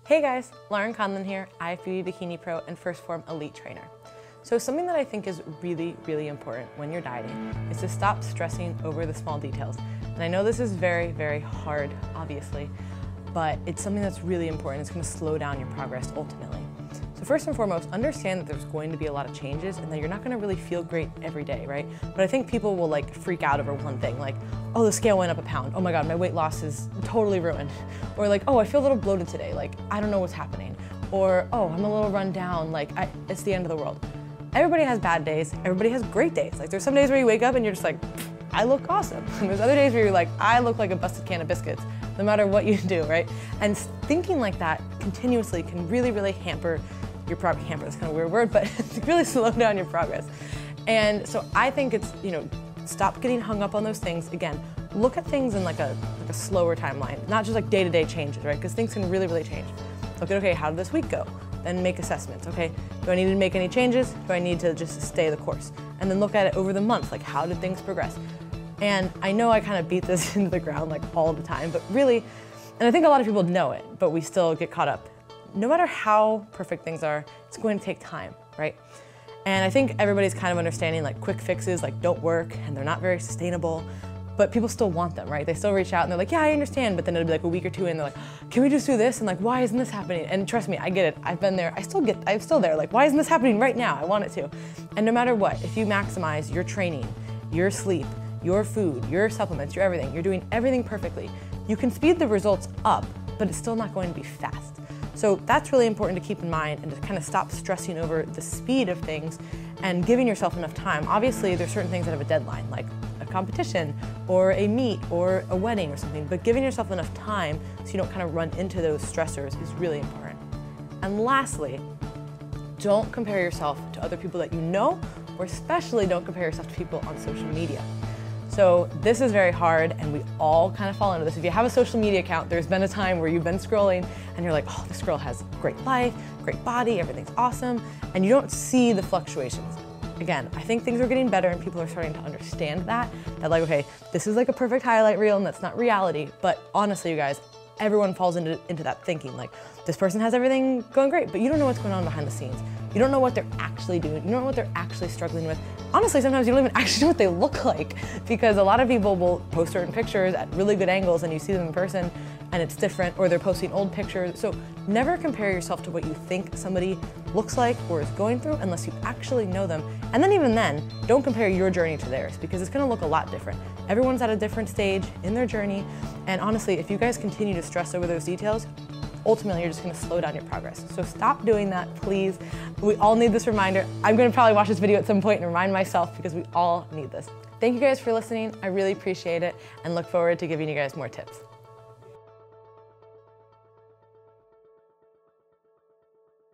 Hey guys, Lauren Conlon here, IFBB Bikini Pro and 1st Phorm Elite Trainer. So something that I think is really, really important when you're dieting is to stop stressing over the small details. And I know this is very, very hard, obviously, but it's something that's really important. It's going to slow down your progress ultimately. So first and foremost, understand that there's going to be a lot of changes and that you're not going to really feel great every day, right? But I think people will freak out over one thing, like, oh, the scale went up a pound. Oh my God, my weight loss is totally ruined. Or like, oh, I feel a little bloated today. Like, I don't know what's happening. Or, oh, I'm a little run down. Like, it's the end of the world. Everybody has bad days. Everybody has great days. Like, there's some days where you wake up and you're just like, I look awesome. And there's other days where you're like, I look like a busted can of biscuits, no matter what you do, right? And thinking like that continuously can really, really hamper your progress. Hamper is kind of a weird word, but really slow down your progress. And so I think it's, stop getting hung up on those things. Again, look at things in like a slower timeline, not just like day-to-day changes, right? Because things can really, really change. Look at, okay, how did this week go? Then make assessments, okay? Do I need to make any changes? Do I need to just stay the course? And then look at it over the month, like how did things progress? And I know I kind of beat this into the ground like all the time, but really, and I think a lot of people know it, but we still get caught up. No matter how perfect things are, it's going to take time, right? And I think everybody's kind of understanding like quick fixes like don't work and they're not very sustainable, but people still want them, right? They still reach out and they're like, yeah, I understand, but then it'll be like a week or two and they're like, can we just do this? And like, why isn't this happening? And trust me, I get it. I've been there. I'm still there. Like, why isn't this happening right now? I want it to. And no matter what, if you maximize your training, your sleep, your food, your supplements, your everything, you're doing everything perfectly, you can speed the results up, but it's still not going to be fast. So that's really important to keep in mind and to kind of stop stressing over the speed of things and giving yourself enough time. Obviously, there's certain things that have a deadline, like a competition or a meet or a wedding or something, but giving yourself enough time so you don't kind of run into those stressors is really important. And lastly, don't compare yourself to other people that you know, or especially don't compare yourself to people on social media. So this is very hard and we all kind of fall into this. If you have a social media account, there's been a time where you've been scrolling and you're like, oh, this girl has great life, great body, everything's awesome, and you don't see the fluctuations. Again, I think things are getting better and people are starting to understand that like, okay, this is like a perfect highlight reel and that's not reality, but honestly, you guys, everyone falls into that thinking, like, this person has everything going great, but you don't know what's going on behind the scenes. You don't know what they're actually doing. You don't know what they're actually struggling with. Honestly, sometimes you don't even actually know what they look like because a lot of people will post certain pictures at really good angles and you see them in person and it's different, or they're posting old pictures. So never compare yourself to what you think somebody looks like or is going through unless you actually know them. And then even then, don't compare your journey to theirs because it's gonna look a lot different. Everyone's at a different stage in their journey. And honestly, if you guys continue to stress over those details, ultimately you're just gonna slow down your progress. So stop doing that, please. We all need this reminder. I'm gonna probably watch this video at some point and remind myself because we all need this. Thank you guys for listening. I really appreciate it and look forward to giving you guys more tips.